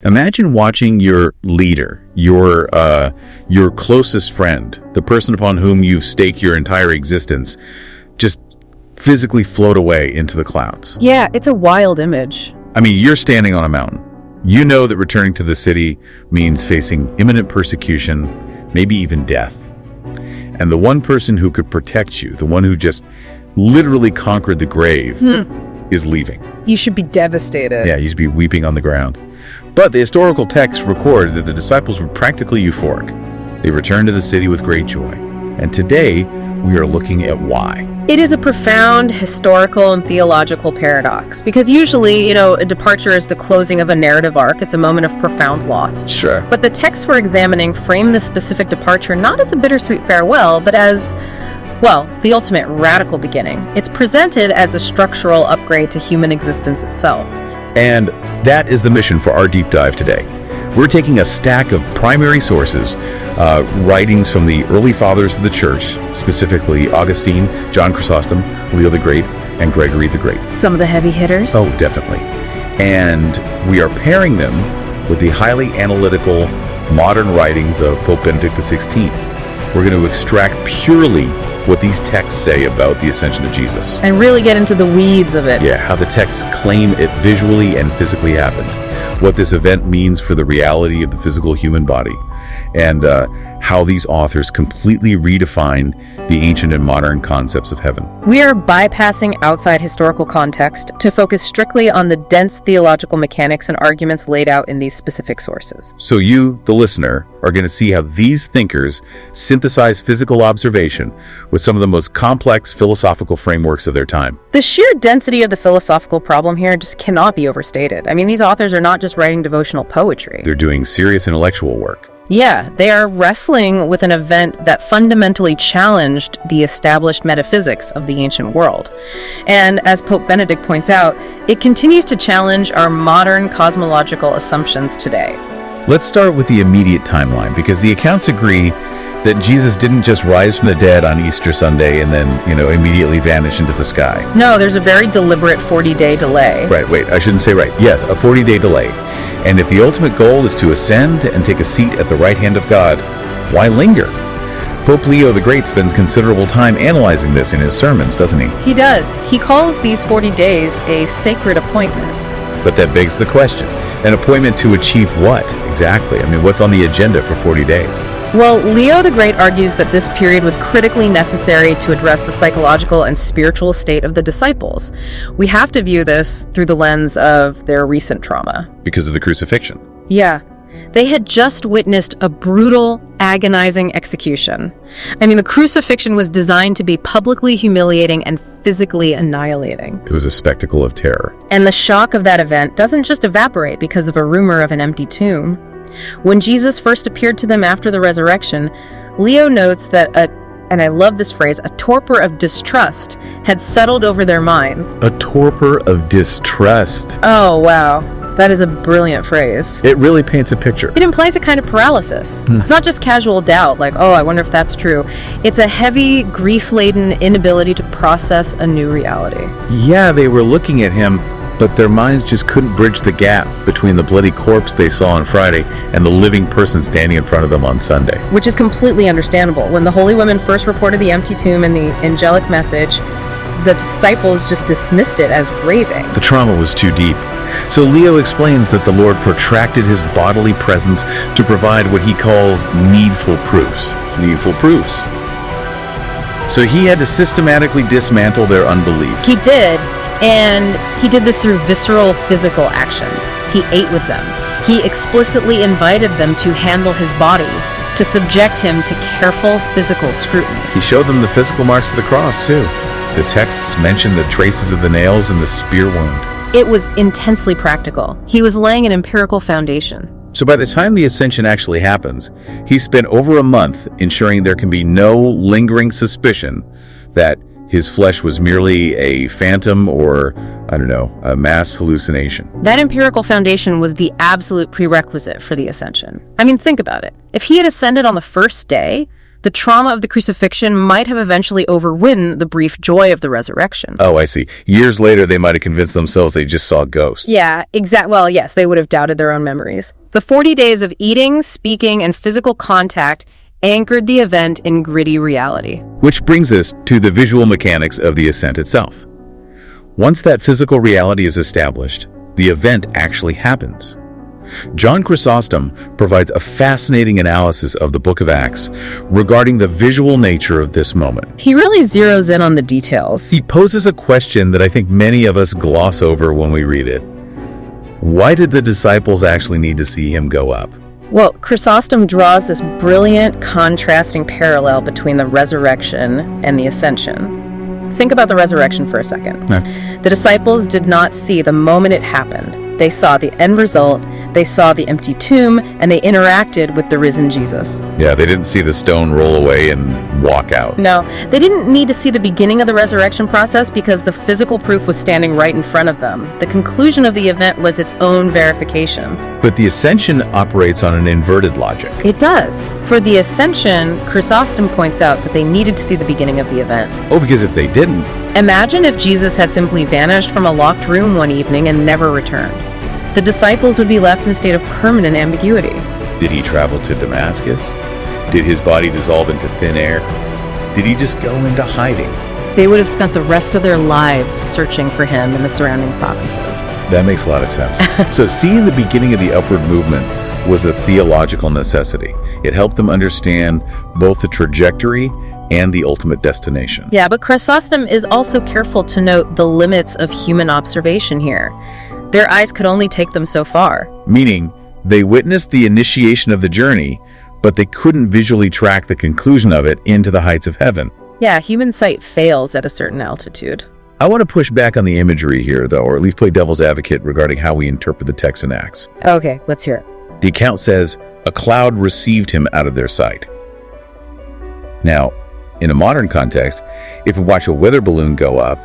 Imagine watching your leader, your closest friend, the person upon whom you've staked your entire existence, just physically float away into the clouds. Yeah, it's a wild image. I mean, you're standing on a mountain. You know that returning to the city means facing imminent persecution, maybe even death. And the one person who could protect you, the one who just literally conquered the grave, is leaving. You should be devastated. Yeah, you should be weeping on the ground. But the historical texts record that the disciples were practically euphoric. They returned to the city with great joy. And today, we are looking at why. It is a profound historical and theological paradox, because usually, a departure is the closing of a narrative arc. It's a moment of profound loss. Sure. But the texts we're examining frame this specific departure not as a bittersweet farewell, but as, well, the ultimate radical beginning. It's presented as a structural upgrade to human existence itself. And that is the mission for our deep dive today. We're taking a stack of primary sources, writings from the early fathers of the church, specifically Augustine, John Chrysostom, Leo the Great, and Gregory the Great. Some of the heavy hitters? Oh, definitely. And we are pairing them with the highly analytical modern writings of Pope Benedict XVI. We're going to extract purely what these texts say about the ascension of Jesus. And really get into the weeds of it. Yeah, how the texts claim it visually and physically happened, what this event means for the reality of the physical human body, and how these authors completely redefine the ancient and modern concepts of heaven. We are bypassing outside historical context to focus strictly on the dense theological mechanics and arguments laid out in these specific sources. So you, the listener, are going to see how these thinkers synthesize physical observation with some of the most complex philosophical frameworks of their time. The sheer density of the philosophical problem here just cannot be overstated. I mean, these authors are not just writing devotional poetry. They're doing serious intellectual work. Yeah, they are wrestling with an event that fundamentally challenged the established metaphysics of the ancient world. And as Pope Benedict points out, it continues to challenge our modern cosmological assumptions today. Let's start with the immediate timeline, because the accounts agree that Jesus didn't just rise from the dead on Easter Sunday and then, immediately vanish into the sky. No, there's a very deliberate 40-day delay. Right, wait, I shouldn't say right. Yes, a 40-day delay. And if the ultimate goal is to ascend and take a seat at the right hand of God, why linger? Pope Leo the Great spends considerable time analyzing this in his sermons, doesn't he? He does. He calls these 40 days a sacred appointment. But that begs the question, an appointment to achieve what exactly? I mean, what's on the agenda for 40 days? Well, Leo the Great argues that this period was critically necessary to address the psychological and spiritual state of the disciples. We have to view this through the lens of their recent trauma. Because of the crucifixion. Yeah. They had just witnessed a brutal, agonizing execution. I mean, the crucifixion was designed to be publicly humiliating and physically annihilating. It was a spectacle of terror. And the shock of that event doesn't just evaporate because of a rumor of an empty tomb. When Jesus first appeared to them after the resurrection, Leo notes that and I love this phrase, a torpor of distrust had settled over their minds. A torpor of distrust. Oh, wow. That is a brilliant phrase. It really paints a picture. It implies a kind of paralysis. It's not just casual doubt, like, oh, I wonder if that's true. It's a heavy, grief-laden inability to process a new reality. Yeah, they were looking at him, but their minds just couldn't bridge the gap between the bloody corpse they saw on Friday and the living person standing in front of them on Sunday. Which is completely understandable. When the holy women first reported the empty tomb and the angelic message, the disciples just dismissed it as raving. The trauma was too deep. So Leo explains that the Lord protracted his bodily presence to provide what he calls needful proofs. Needful proofs. So he had to systematically dismantle their unbelief. He did. And he did this through visceral physical actions. He ate with them. He explicitly invited them to handle his body, to subject him to careful physical scrutiny. He showed them the physical marks of the cross, too. The texts mention the traces of the nails and the spear wound. It was intensely practical. He was laying an empirical foundation. So by the time the ascension actually happens, he spent over a month ensuring there can be no lingering suspicion that his flesh was merely a phantom or, a mass hallucination. That empirical foundation was the absolute prerequisite for the ascension. I mean, think about it. If he had ascended on the first day, The trauma of the crucifixion might have eventually overridden the brief joy of the resurrection. Oh, I see. Years later, they might have convinced themselves they just saw a ghost. Yeah, well, yes, they would have doubted their own memories. The 40 days of eating, speaking, and physical contact anchored the event in gritty reality. Which brings us to the visual mechanics of the ascent itself. Once that physical reality is established, the event actually happens. John Chrysostom provides a fascinating analysis of the Book of Acts regarding the visual nature of this moment. He really zeroes in on the details. He poses a question that I think many of us gloss over when we read it. Why did the disciples actually need to see him go up? Well, Chrysostom draws this brilliant contrasting parallel between the resurrection and the ascension. Think about the resurrection for a second. Yeah. The disciples did not see the moment it happened. They saw the end result, they saw the empty tomb, and they interacted with the risen Jesus. Yeah, they didn't see the stone roll away and walk out. No, they didn't need to see the beginning of the resurrection process because the physical proof was standing right in front of them. The conclusion of the event was its own verification. But the ascension operates on an inverted logic. It does. For the ascension, Chrysostom points out that they needed to see the beginning of the event. Oh, because if they didn't... Imagine if Jesus had simply vanished from a locked room one evening and never returned. The disciples would be left in a state of permanent ambiguity. Did he travel to Damascus? Did his body dissolve into thin air? Did he just go into hiding? They would have spent the rest of their lives searching for him in the surrounding provinces. That makes a lot of sense. So seeing the beginning of the upward movement was a theological necessity. It helped them understand both the trajectory and the ultimate destination. Yeah, but Chrysostom is also careful to note the limits of human observation here. Their eyes could only take them so far. Meaning, they witnessed the initiation of the journey, but they couldn't visually track the conclusion of it into the heights of heaven. Yeah, human sight fails at a certain altitude. I want to push back on the imagery here, though, or at least play devil's advocate regarding how we interpret the text in Acts. Okay, let's hear it. The account says, a cloud received him out of their sight. Now, in a modern context, if we watch a weather balloon go up,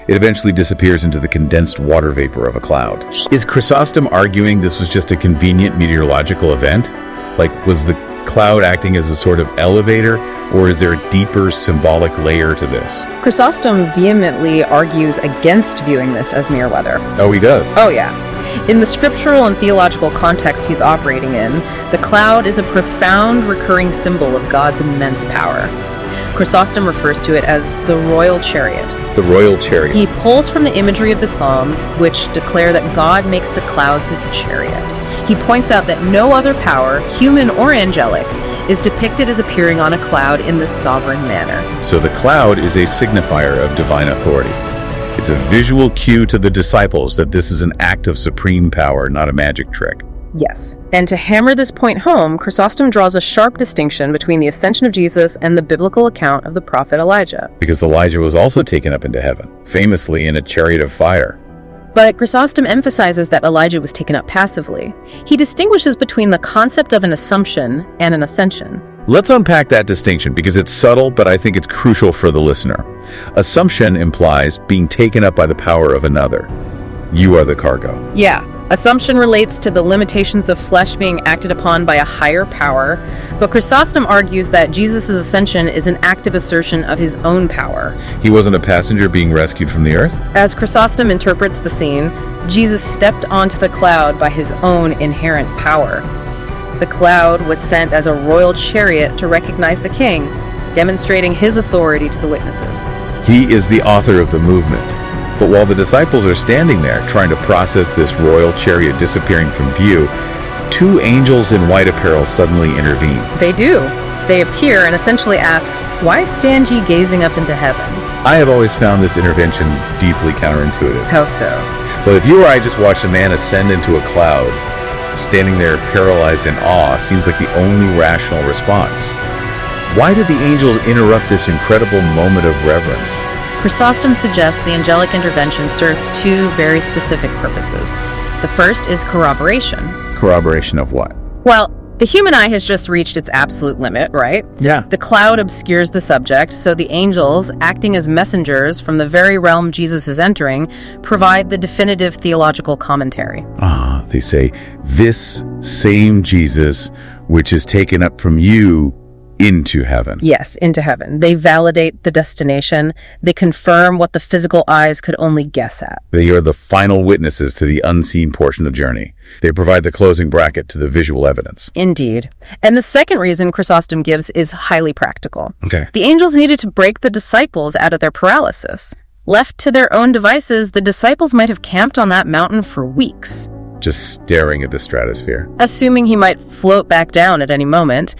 it eventually disappears into the condensed water vapor of a cloud. Is Chrysostom arguing this was just a convenient meteorological event? Like, was the cloud acting as a sort of elevator, or is there a deeper symbolic layer to this? Chrysostom vehemently argues against viewing this as mere weather. Oh, he does? Oh, yeah. In the scriptural and theological context he's operating in, the cloud is a profound recurring symbol of God's immense power. Chrysostom refers to it as the royal chariot. The royal chariot. He pulls from the imagery of the Psalms, which declare that God makes the clouds his chariot. He points out that no other power, human or angelic, is depicted as appearing on a cloud in this sovereign manner. So the cloud is a signifier of divine authority. It's a visual cue to the disciples that this is an act of supreme power, not a magic trick. Yes. And to hammer this point home, Chrysostom draws a sharp distinction between the ascension of Jesus and the biblical account of the prophet Elijah. Because Elijah was also taken up into heaven, famously in a chariot of fire. But Chrysostom emphasizes that Elijah was taken up passively. He distinguishes between the concept of an assumption and an ascension. Let's unpack that distinction because it's subtle, but I think it's crucial for the listener. Assumption implies being taken up by the power of another. You are the cargo. Yeah. Assumption relates to the limitations of flesh being acted upon by a higher power, but Chrysostom argues that Jesus' ascension is an active assertion of his own power. He wasn't a passenger being rescued from the earth? As Chrysostom interprets the scene, Jesus stepped onto the cloud by his own inherent power. The cloud was sent as a royal chariot to recognize the king, demonstrating his authority to the witnesses. He is the author of the movement. But while the disciples are standing there trying to process this royal chariot disappearing from view, two angels in white apparel suddenly intervene. They do. They appear and essentially ask, "Why stand ye gazing up into heaven?" I have always found this intervention deeply counterintuitive. How so? Well, if you or I just watched a man ascend into a cloud, standing there paralyzed in awe seems like the only rational response. Why did the angels interrupt this incredible moment of reverence? Chrysostom suggests the angelic intervention serves two very specific purposes. The first is corroboration. Corroboration of what? Well, the human eye has just reached its absolute limit, right? Yeah. The cloud obscures the subject, so the angels, acting as messengers from the very realm Jesus is entering, provide the definitive theological commentary. They say, this same Jesus, which is taken up from you, into heaven. Yes, into heaven. They validate the destination. They confirm what the physical eyes could only guess at. They are the final witnesses to the unseen portion of the journey. They provide the closing bracket to the visual evidence. Indeed. And the second reason Chrysostom gives is highly practical. Okay. The angels needed to break the disciples out of their paralysis. Left to their own devices, the disciples might have camped on that mountain for weeks, Just staring at the stratosphere. assuming he might float back down at any moment.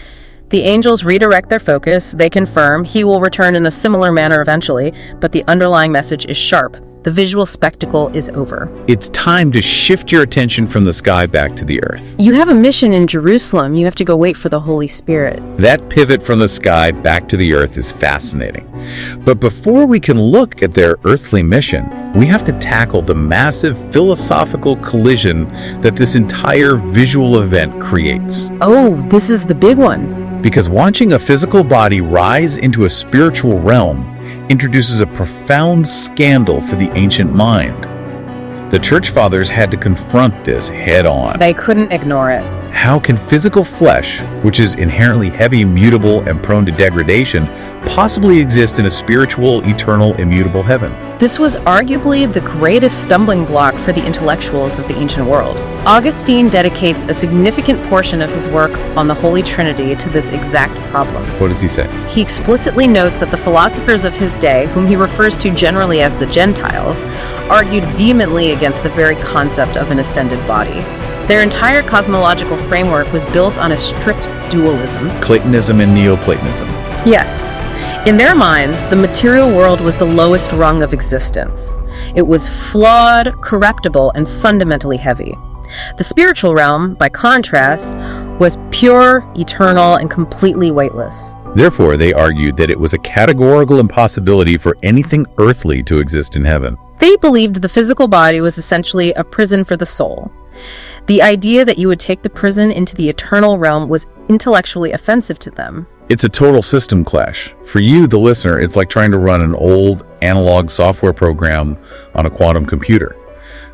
The angels redirect their focus. They confirm he will return in a similar manner eventually, but the underlying message is sharp. The visual spectacle is over. It's time to shift your attention from the sky back to the earth. You have a mission in Jerusalem. You have to go wait for the Holy Spirit. That pivot from the sky back to the earth is fascinating. But before we can look at their earthly mission, we have to tackle the massive philosophical collision that this entire visual event creates. Oh, this is the big one. Because watching a physical body rise into a spiritual realm introduces a profound scandal for the ancient mind. The Church Fathers had to confront this head on. They couldn't ignore it. How can physical flesh, which is inherently heavy, mutable, and prone to degradation, possibly exist in a spiritual, eternal, immutable heaven? This was arguably the greatest stumbling block for the intellectuals of the ancient world. Augustine dedicates a significant portion of his work on the Holy Trinity to this exact problem. What does he say? He explicitly notes that the philosophers of his day, whom he refers to generally as the Gentiles, argued vehemently against the very concept of an ascended body. Their entire cosmological framework was built on a strict dualism. Platonism and Neoplatonism. Yes. In their minds, the material world was the lowest rung of existence. It was flawed, corruptible, and fundamentally heavy. The spiritual realm, by contrast, was pure, eternal, and completely weightless. Therefore, they argued that it was a categorical impossibility for anything earthly to exist in heaven. They believed the physical body was essentially a prison for the soul. The idea that you would take the prison into the eternal realm was intellectually offensive to them. It's a total system clash. For you, the listener, it's like trying to run an old analog software program on a quantum computer.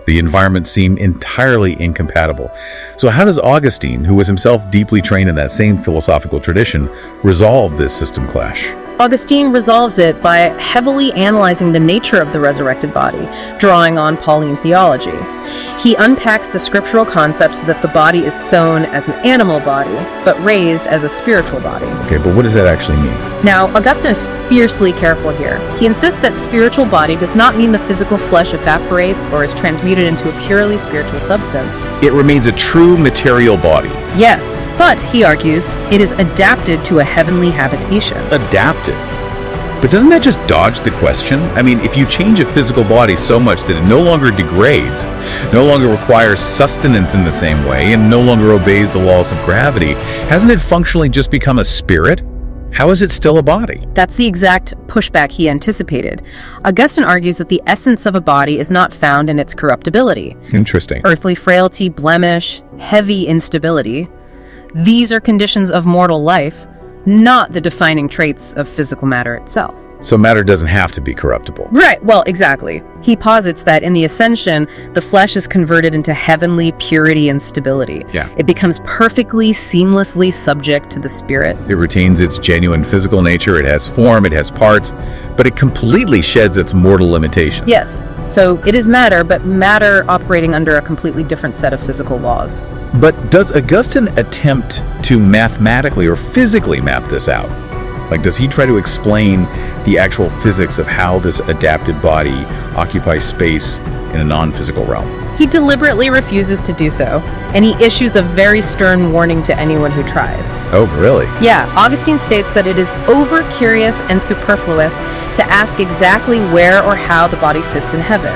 The environments seem entirely incompatible. So how does Augustine, who was himself deeply trained in that same philosophical tradition, resolve this system clash? Augustine resolves it by heavily analyzing the nature of the resurrected body, drawing on Pauline theology. He unpacks the scriptural concepts that the body is sown as an animal body, but raised as a spiritual body. Okay, but what does that actually mean? Now, Augustine is fiercely careful here. He insists that spiritual body does not mean the physical flesh evaporates or is transmuted into a purely spiritual substance. It remains a true material body. Yes, but, he argues, it is adapted to a heavenly habitation. Adapted. But doesn't that just dodge the question? I mean, if you change a physical body so much that it no longer degrades, no longer requires sustenance in the same way, and no longer obeys the laws of gravity, hasn't it functionally just become a spirit? How is it still a body? That's the exact pushback he anticipated. Augustine argues that the essence of a body is not found in its corruptibility. Interesting. Earthly frailty, blemish, heavy instability. These are conditions of mortal life, not the defining traits of physical matter itself. So matter doesn't have to be corruptible. Right, well, exactly. He posits that in the Ascension, the flesh is converted into heavenly purity and stability. Yeah. It becomes perfectly, seamlessly subject to the spirit. It retains its genuine physical nature, it has form, it has parts, but it completely sheds its mortal limitations. Yes, so it is matter, but matter operating under a completely different set of physical laws. But does Augustine attempt to mathematically or physically map this out? Like, does he try to explain the actual physics of how this adapted body occupies space in a non-physical realm? He deliberately refuses to do so, and he issues a very stern warning to anyone who tries. Oh, really? Yeah, Augustine states that it is over-curious and superfluous to ask exactly where or how the body sits in heaven.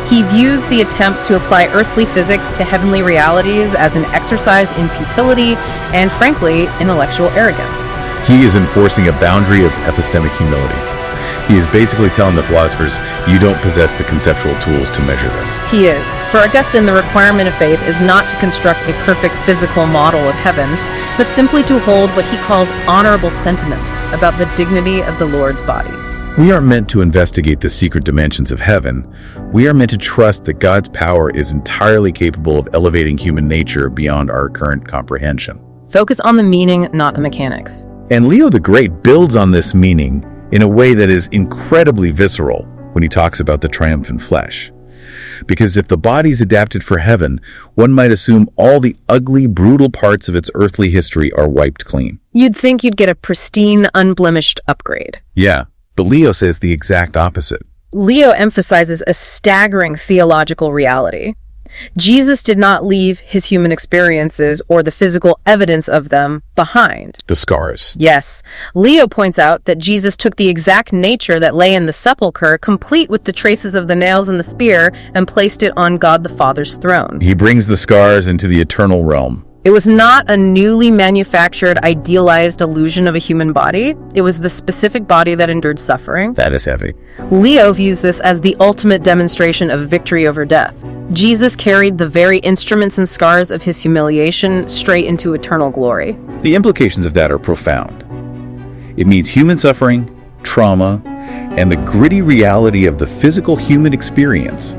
He views the attempt to apply earthly physics to heavenly realities as an exercise in futility and, frankly, intellectual arrogance. He is enforcing a boundary of epistemic humility. He is basically telling the philosophers, you don't possess the conceptual tools to measure this. He is. For Augustine, the requirement of faith is not to construct a perfect physical model of heaven, but simply to hold what he calls honorable sentiments about the dignity of the Lord's body. We aren't meant to investigate the secret dimensions of heaven. We are meant to trust that God's power is entirely capable of elevating human nature beyond our current comprehension. Focus on the meaning, not the mechanics. And Leo the Great builds on this meaning in a way that is incredibly visceral when he talks about the triumphant flesh. Because if the body's adapted for heaven, one might assume all the ugly, brutal parts of its earthly history are wiped clean. You'd think you'd get a pristine, unblemished upgrade. Yeah, but Leo says the exact opposite. Leo emphasizes a staggering theological reality. Jesus did not leave his human experiences or the physical evidence of them behind. The scars. Yes. Leo points out that Jesus took the exact nature that lay in the sepulchre, complete with the traces of the nails and the spear, and placed it on God the Father's throne. He brings the scars into the eternal realm. It was not a newly manufactured, idealized illusion of a human body. It was the specific body that endured suffering. That is heavy. Leo views this as the ultimate demonstration of victory over death. Jesus carried the very instruments and scars of his humiliation straight into eternal glory. The implications of that are profound. It means human suffering, trauma, and the gritty reality of the physical human experience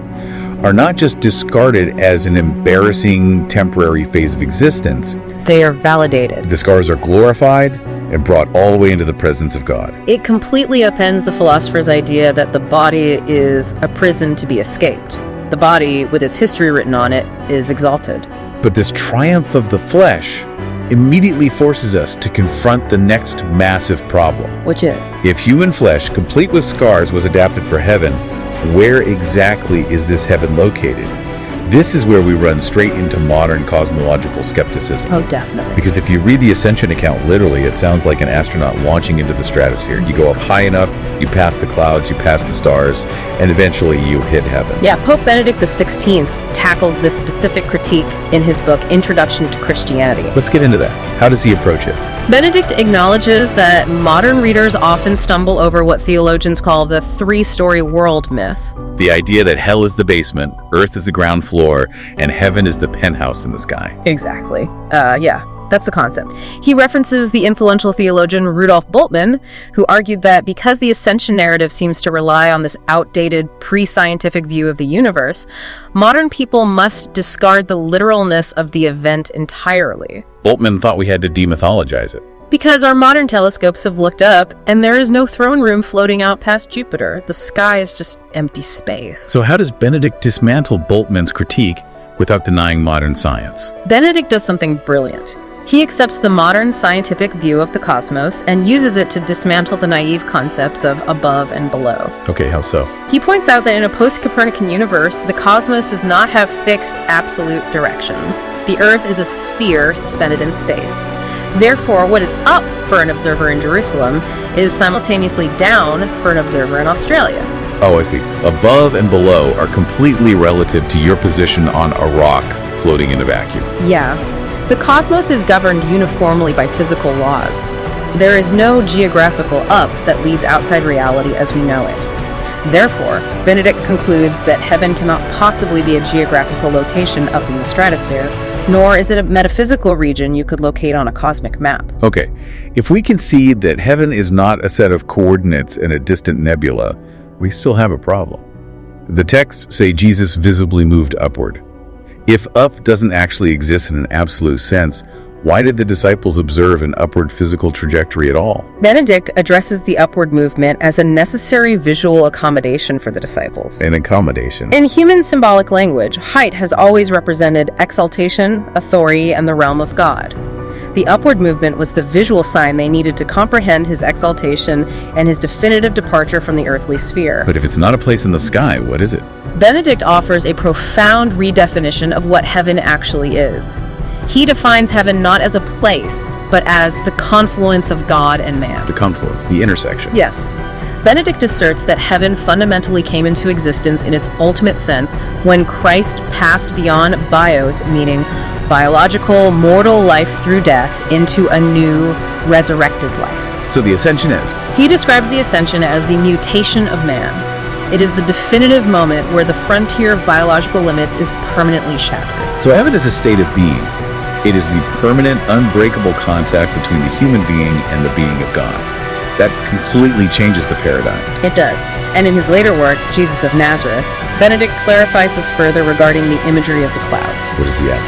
are not just discarded as an embarrassing temporary phase of existence. They are validated. The scars are glorified and brought all the way into the presence of God. It completely upends the philosopher's idea that the body is a prison to be escaped. The body, with its history written on it, is exalted. But this triumph of the flesh immediately forces us to confront the next massive problem. Which is? If human flesh, complete with scars, was adapted for heaven, where exactly is this heaven located? This is where we run straight into modern cosmological skepticism. Oh, definitely. Because if you read the Ascension account literally, it sounds like an astronaut launching into the stratosphere. You go up high enough, you pass the clouds, you pass the stars, and eventually you hit heaven. Yeah, Pope Benedict XVI tackles this specific critique in his book, Introduction to Christianity. Let's get into that. How does he approach it? Benedict acknowledges that modern readers often stumble over what theologians call the three-story world myth. The idea that hell is the basement, earth is the ground floor, and heaven is the penthouse in the sky. Exactly. Yeah, that's the concept. He references the influential theologian Rudolf Bultmann, who argued that because the ascension narrative seems to rely on this outdated, pre-scientific view of the universe, modern people must discard the literalness of the event entirely. Bultmann thought we had to demythologize it. Because our modern telescopes have looked up, and there is no throne room floating out past Jupiter. The sky is just empty space. So how does Benedict dismantle Bultmann's critique without denying modern science? Benedict does something brilliant. He accepts the modern scientific view of the cosmos and uses it to dismantle the naive concepts of above and below. Okay, how so? He points out that in a post-Copernican universe, the cosmos does not have fixed absolute directions. The Earth is a sphere suspended in space. Therefore, what is up for an observer in Jerusalem is simultaneously down for an observer in Australia. Oh, I see. Above and below are completely relative to your position on a rock floating in a vacuum. Yeah. The cosmos is governed uniformly by physical laws. There is no geographical up that leads outside reality as we know it. Therefore, Benedict concludes that heaven cannot possibly be a geographical location up in the stratosphere, nor is it a metaphysical region you could locate on a cosmic map. Okay, if we concede that heaven is not a set of coordinates in a distant nebula, we still have a problem. The texts say Jesus visibly moved upward. If up doesn't actually exist in an absolute sense, why did the disciples observe an upward physical trajectory at all? Benedict addresses the upward movement as a necessary visual accommodation for the disciples. An accommodation. In human symbolic language, height has always represented exaltation, authority, and the realm of God. The upward movement was the visual sign they needed to comprehend his exaltation and his definitive departure from the earthly sphere. But if it's not a place in the sky, what is it? Benedict offers a profound redefinition of what heaven actually is. He defines heaven not as a place, but as the confluence of God and man. The confluence, the intersection. Yes. Benedict asserts that heaven fundamentally came into existence in its ultimate sense when Christ passed beyond bios, meaning biological, mortal life through death, into a new, resurrected life. So the ascension is? He describes the ascension as the mutation of man. It is the definitive moment where the frontier of biological limits is permanently shattered. So heaven is a state of being. It is the permanent, unbreakable contact between the human being and the being of God. That completely changes the paradigm. It does. And in his later work, Jesus of Nazareth, Benedict clarifies this further regarding the imagery of the cloud. What does he add?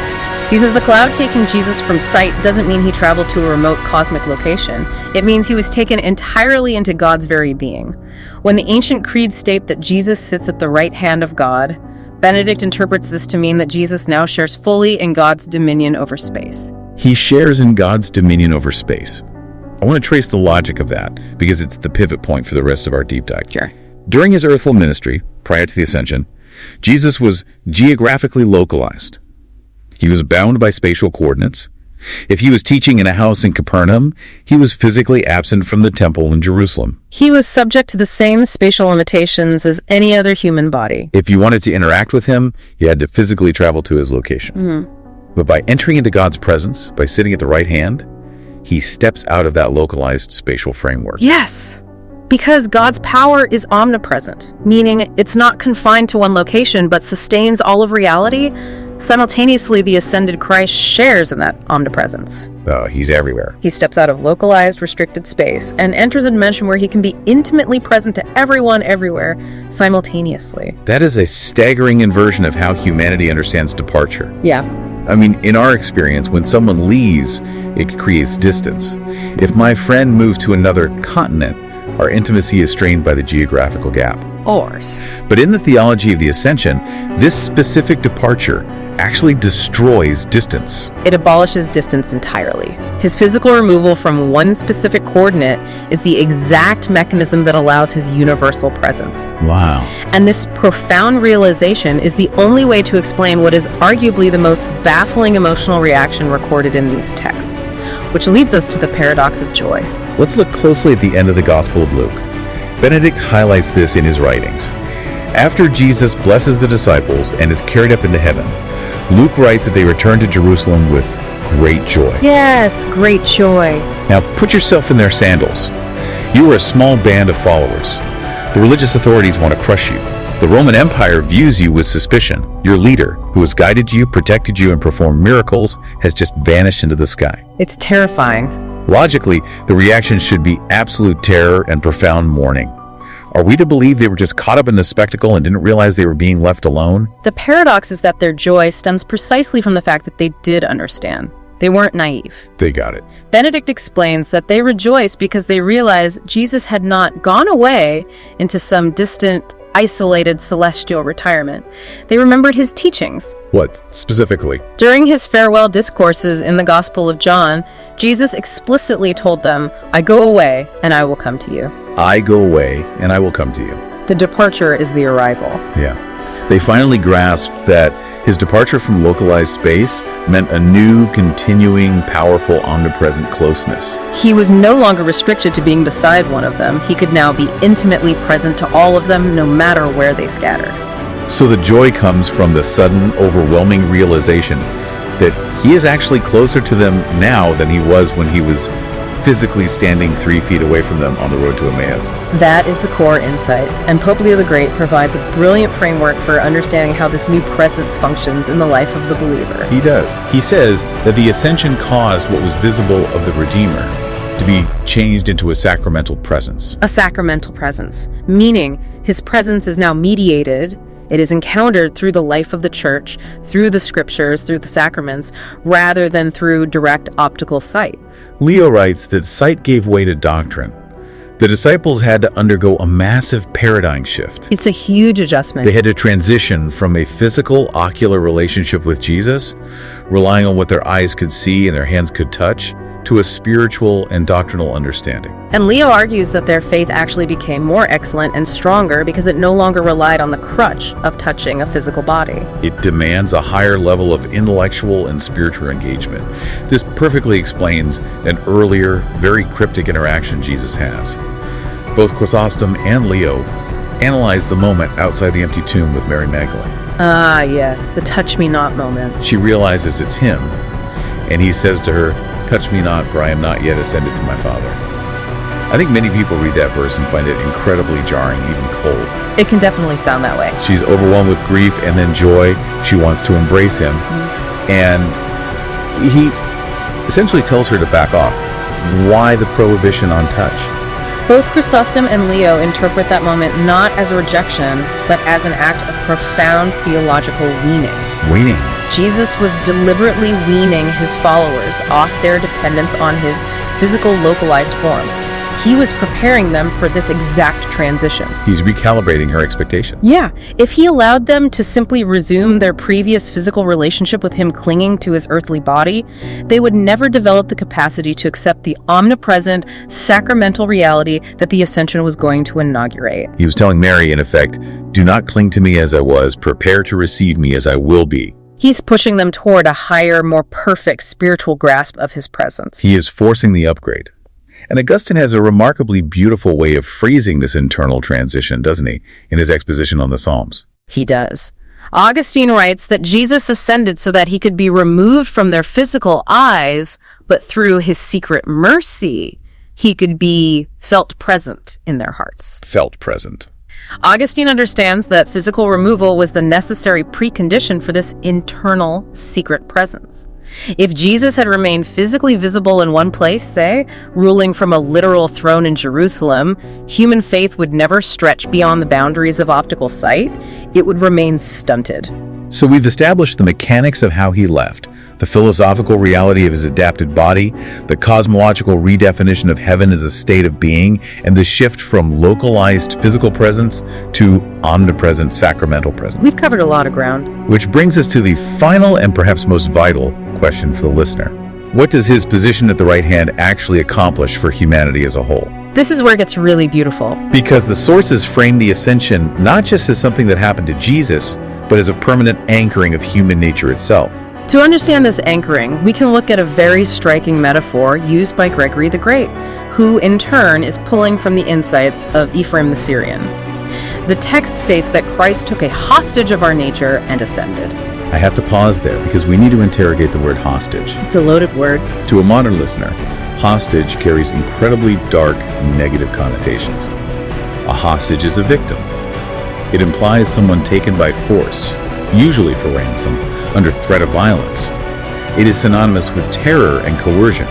He says the cloud taking Jesus from sight doesn't mean he traveled to a remote cosmic location. It means he was taken entirely into God's very being. When the ancient creeds state that Jesus sits at the right hand of God, Benedict interprets this to mean that Jesus now shares fully in God's dominion over space. He shares in God's dominion over space. I want to trace the logic of that because it's the pivot point for the rest of our deep dive. Sure. During his earthly ministry, prior to the Ascension, Jesus was geographically localized. He was bound by spatial coordinates. If he was teaching in a house in Capernaum, he was physically absent from the temple in Jerusalem. He was subject to the same spatial limitations as any other human body. If you wanted to interact with him, you had to physically travel to his location. But by entering into God's presence, by sitting at the right hand, he steps out of that localized spatial framework. Yes, because God's power is omnipresent, meaning it's not confined to one location, but sustains all of reality. Simultaneously, the ascended Christ shares in that omnipresence. He's everywhere. He steps out of localized, restricted space and enters a dimension where he can be intimately present to everyone, everywhere, simultaneously. That is a staggering inversion of how humanity understands departure. Yeah. I mean, in our experience, when someone leaves, it creates distance. If my friend moves to another continent, our intimacy is strained by the geographical gap. Ours. But in the theology of the Ascension, this specific departure actually destroys distance. It abolishes distance entirely. His physical removal from one specific coordinate is the exact mechanism that allows his universal presence. Wow. And this profound realization is the only way to explain what is arguably the most baffling emotional reaction recorded in these texts, which leads us to the paradox of joy. Let's look closely at the end of the Gospel of Luke. Benedict highlights this in his writings. After Jesus blesses the disciples and is carried up into heaven, Luke writes that they return to Jerusalem with great joy. Yes, great joy. Now put yourself in their sandals. You are a small band of followers. The religious authorities want to crush you. The Roman Empire views you with suspicion. Your leader, who has guided you, protected you, and performed miracles, has just vanished into the sky. It's terrifying. Logically, the reaction should be absolute terror and profound mourning. Are we to believe they were just caught up in the spectacle and didn't realize they were being left alone? The paradox is that their joy stems precisely from the fact that they did understand. They weren't naive. They got it. Benedict explains that they rejoiced because they realized Jesus had not gone away into some distant, isolated celestial retirement. They remembered his teachings. What, specifically? During his farewell discourses in the Gospel of John, Jesus explicitly told them, "I go away, and I will come to you." I go away, and I will come to you. The departure is the arrival. Yeah. They finally grasped that his departure from localized space meant a new, continuing, powerful, omnipresent closeness. He was no longer restricted to being beside one of them. He could now be intimately present to all of them, no matter where they scattered. So the joy comes from the sudden, overwhelming realization that he is actually closer to them now than he was when he was physically standing 3 feet away from them on the road to Emmaus. That is the core insight, and Pope Leo the Great provides a brilliant framework for understanding how this new presence functions in the life of the believer. He does. He says that the Ascension caused what was visible of the Redeemer to be changed into a sacramental presence. A sacramental presence, meaning his presence is now mediated. It is encountered through the life of the church, through the scriptures, through the sacraments, rather than through direct optical sight. Leo writes that sight gave way to doctrine. The disciples had to undergo a massive paradigm shift. It's a huge adjustment. They had to transition from a physical, ocular relationship with Jesus, relying on what their eyes could see and their hands could touch, to a spiritual and doctrinal understanding. And Leo argues that their faith actually became more excellent and stronger because it no longer relied on the crutch of touching a physical body. It demands a higher level of intellectual and spiritual engagement. This perfectly explains an earlier, very cryptic interaction Jesus has. Both Chrysostom and Leo analyze the moment outside the empty tomb with Mary Magdalene. Ah, yes, the touch me not moment. She realizes it's him, and he says to her, "Touch me not, for I am not yet ascended to my Father." I think many people read that verse and find it incredibly jarring, even cold. It can definitely sound that way. She's overwhelmed with grief and then joy. She wants to embrace him. And he essentially tells her to back off. Why the prohibition on touch? Both Chrysostom and Leo interpret that moment not as a rejection, but as an act of profound theological weaning. Weaning. Jesus was deliberately weaning his followers off their dependence on his physical, localized form. He was preparing them for this exact transition. He's recalibrating her expectations. Yeah, if he allowed them to simply resume their previous physical relationship with him clinging to his earthly body, they would never develop the capacity to accept the omnipresent, sacramental reality that the Ascension was going to inaugurate. He was telling Mary, in effect, do not cling to me as I was, prepare to receive me as I will be. He's pushing them toward a higher, more perfect spiritual grasp of his presence. He is forcing the upgrade. And Augustine has a remarkably beautiful way of phrasing this internal transition, doesn't he, in his exposition on the Psalms? He does. Augustine writes that Jesus ascended so that he could be removed from their physical eyes, but through his secret mercy, he could be felt present in their hearts. Felt present. Augustine understands that physical removal was the necessary precondition for this internal secret presence. If Jesus had remained physically visible in one place, say, ruling from a literal throne in Jerusalem, human faith would never stretch beyond the boundaries of optical sight. It would remain stunted. So we've established the mechanics of how he left, the philosophical reality of his adapted body, the cosmological redefinition of heaven as a state of being, and the shift from localized physical presence to omnipresent sacramental presence. We've covered a lot of ground. Which brings us to the final and perhaps most vital question for the listener. What does his position at the right hand actually accomplish for humanity as a whole? This is where it gets really beautiful. Because the sources frame the Ascension not just as something that happened to Jesus, but as a permanent anchoring of human nature itself. To understand this anchoring, we can look at a very striking metaphor used by Gregory the Great, who in turn is pulling from the insights of Ephraim the Syrian. The text states that Christ took a hostage of our nature and ascended. I have to pause there because we need to interrogate the word hostage. It's a loaded word. To a modern listener, hostage carries incredibly dark, negative connotations. A hostage is a victim. It implies someone taken by force, usually for ransom, under threat of violence. It is synonymous with terror and coercion.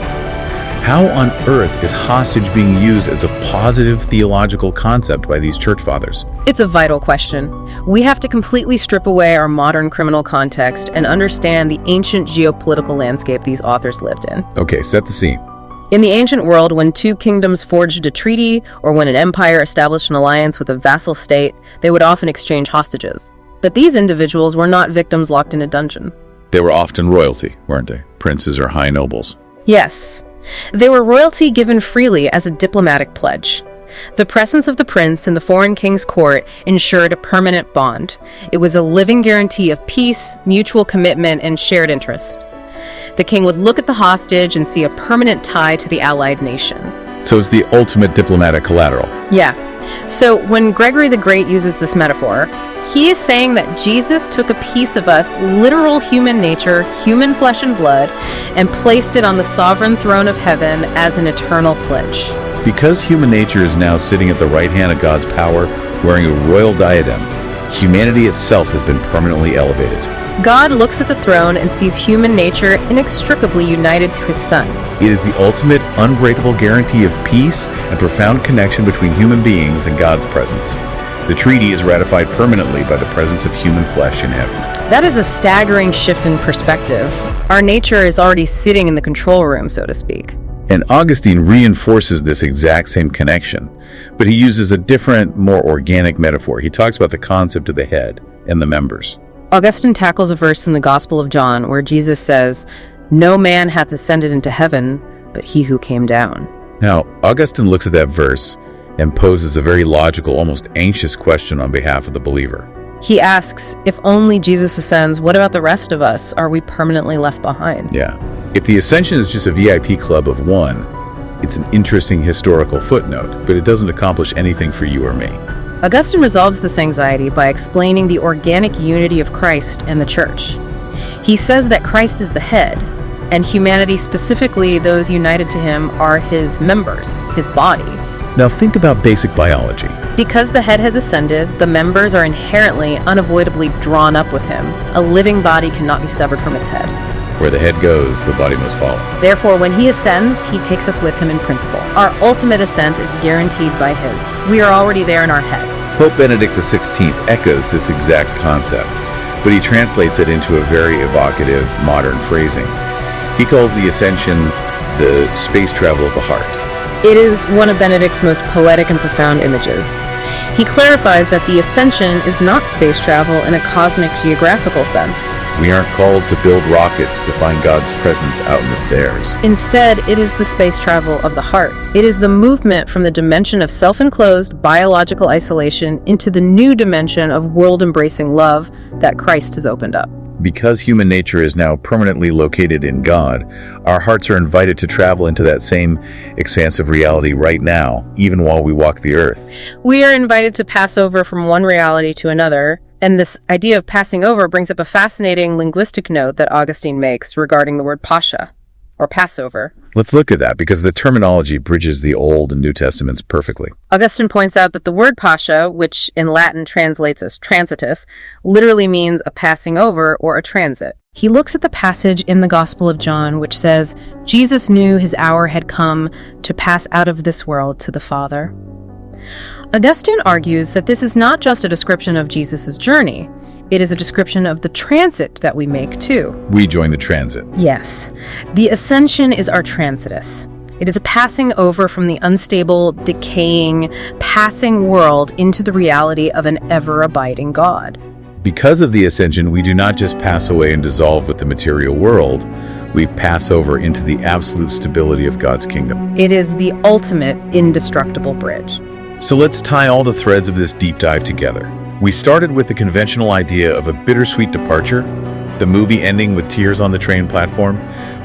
How on earth is hostage being used as a positive theological concept by these church fathers? It's a vital question. We have to completely strip away our modern criminal context and understand the ancient geopolitical landscape these authors lived in. Okay, set the scene. In the ancient world, when two kingdoms forged a treaty or when an empire established an alliance with a vassal state, they would often exchange hostages. But these individuals were not victims locked in a dungeon. They were often royalty, weren't they? Princes or high nobles. Yes. They were royalty given freely as a diplomatic pledge. The presence of the prince in the foreign king's court ensured a permanent bond. It was a living guarantee of peace, mutual commitment, and shared interest. The king would look at the hostage and see a permanent tie to the allied nation. So it's the ultimate diplomatic collateral. Yeah. So when Gregory the Great uses this metaphor, he is saying that Jesus took a piece of us, literal human nature, human flesh and blood, and placed it on the sovereign throne of heaven as an eternal pledge. Because human nature is now sitting at the right hand of God's power, wearing a royal diadem, humanity itself has been permanently elevated. God looks at the throne and sees human nature inextricably united to his Son. It is the ultimate, unbreakable guarantee of peace and profound connection between human beings and God's presence. The treaty is ratified permanently by the presence of human flesh in heaven. That is a staggering shift in perspective. Our nature is already sitting in the control room, so to speak. And Augustine reinforces this exact same connection, but he uses a different, more organic metaphor. He talks about the concept of the head and the members. Augustine tackles a verse in the Gospel of John where Jesus says, "No man hath ascended into heaven, but he who came down." Now, Augustine looks at that verse and poses a very logical, almost anxious question on behalf of the believer. He asks, if only Jesus ascends, what about the rest of us? Are we permanently left behind? Yeah. If the Ascension is just a VIP club of one, it's an interesting historical footnote, but it doesn't accomplish anything for you or me. Augustine resolves this anxiety by explaining the organic unity of Christ and the Church. He says that Christ is the head, and humanity, specifically those united to him, are his members, his body. Now think about basic biology. Because the head has ascended, the members are inherently, unavoidably drawn up with him. A living body cannot be severed from its head. Where the head goes, the body must follow. Therefore, when he ascends, he takes us with him in principle. Our ultimate ascent is guaranteed by his. We are already there in our head. Pope Benedict XVI echoes this exact concept. but he translates it into a very evocative, modern phrasing. He calls the ascension the space travel of the heart. It is one of Benedict's most poetic and profound images. He clarifies that the ascension is not space travel in a cosmic geographical sense. We aren't called to build rockets to find God's presence out in the stairs. Instead, it is the space travel of the heart. It is the movement from the dimension of self-enclosed biological isolation into the new dimension of world-embracing love that Christ has opened up. Because human nature is now permanently located in God, our hearts are invited to travel into that same expansive reality right now, even while we walk the earth. We are invited to pass over from one reality to another, and this idea of passing over brings up a fascinating linguistic note that Augustine makes regarding the word Pascha, or Passover. Let's look at that, because the terminology bridges the Old and New Testaments perfectly. Augustine points out that the word Pascha, which in Latin translates as transitus, literally means a passing over or a transit. He looks at the passage in the Gospel of John, which says, Jesus knew his hour had come to pass out of this world to the Father. Augustine argues that this is not just a description of Jesus' journey. It is a description of the transit that we make, too. We join the transit. Yes. The ascension is our transitus. It is a passing over from the unstable, decaying, passing world into the reality of an ever-abiding God. Because of the ascension, we do not just pass away and dissolve with the material world. We pass over into the absolute stability of God's kingdom. It is the ultimate indestructible bridge. So let's tie all the threads of this deep dive together. We started with the conventional idea of a bittersweet departure, the movie ending with tears on the train platform.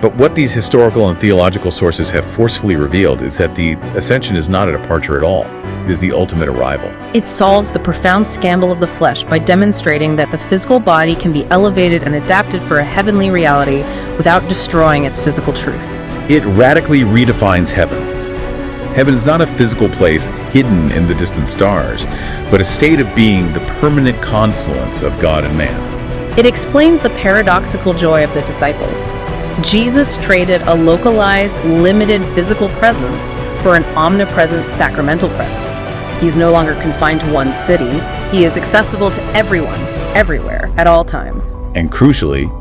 But what these historical and theological sources have forcefully revealed is that the ascension is not a departure at all. It is the ultimate arrival. It solves the profound scandal of the flesh by demonstrating that the physical body can be elevated and adapted for a heavenly reality without destroying its physical truth. It radically redefines heaven. Heaven is not a physical place hidden in the distant stars, but a state of being, the permanent confluence of God and man. It explains the paradoxical joy of the disciples. Jesus traded a localized, limited physical presence for an omnipresent sacramental presence. He's no longer confined to one city. He is accessible to everyone, everywhere, at all times. And crucially,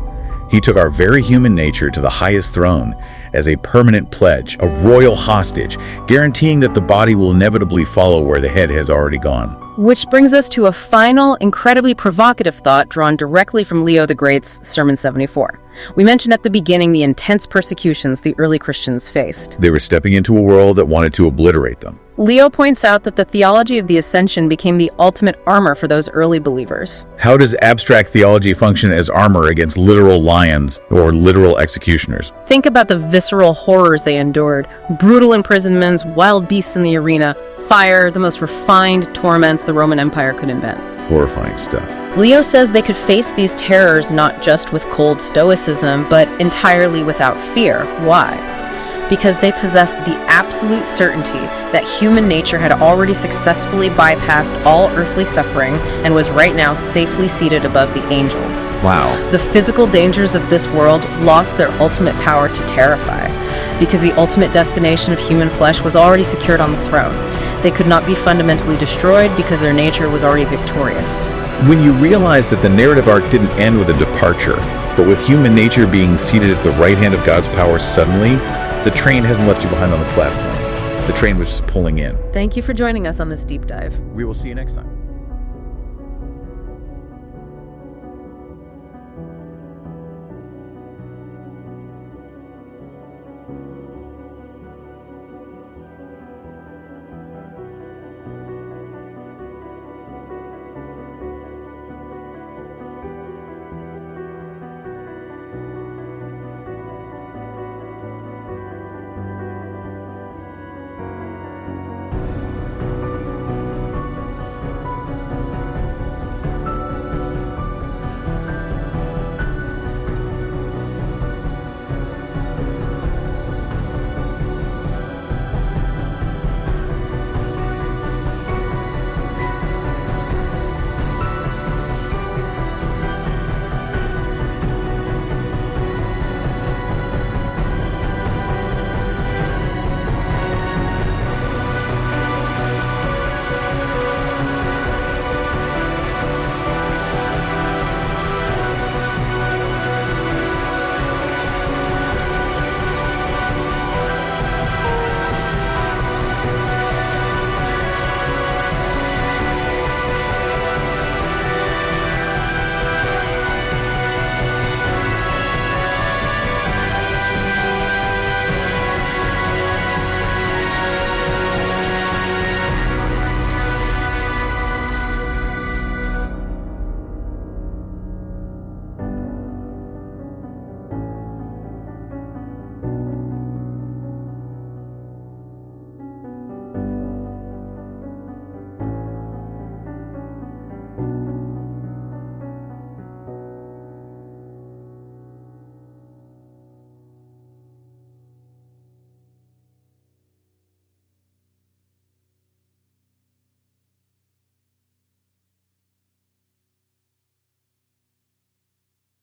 he took our very human nature to the highest throne as a permanent pledge, a royal hostage, guaranteeing that the body will inevitably follow where the head has already gone. Which brings us to a final, incredibly provocative thought drawn directly from Leo the Great's Sermon 74. We mentioned at the beginning the intense persecutions the early Christians faced. They were stepping into a world that wanted to obliterate them. Leo points out that the theology of the ascension became the ultimate armor for those early believers. How does abstract theology function as armor against literal lions or literal executioners? Think about the visceral horrors they endured: brutal imprisonments, wild beasts in the arena, fire, the most refined torments the Roman Empire could invent. Horrifying stuff. Leo says they could face these terrors not just with cold stoicism, but entirely without fear. Why? Because they possessed the absolute certainty that human nature had already successfully bypassed all earthly suffering and was right now safely seated above the angels. Wow. The physical dangers of this world lost their ultimate power to terrify, because the ultimate destination of human flesh was already secured on the throne. They could not be fundamentally destroyed because their nature was already victorious. When you realize that the narrative arc didn't end with a departure, but with human nature being seated at the right hand of God's power suddenly, the train hasn't left you behind on the platform. The train was just pulling in. Thank you for joining us on this deep dive. We will see you next time.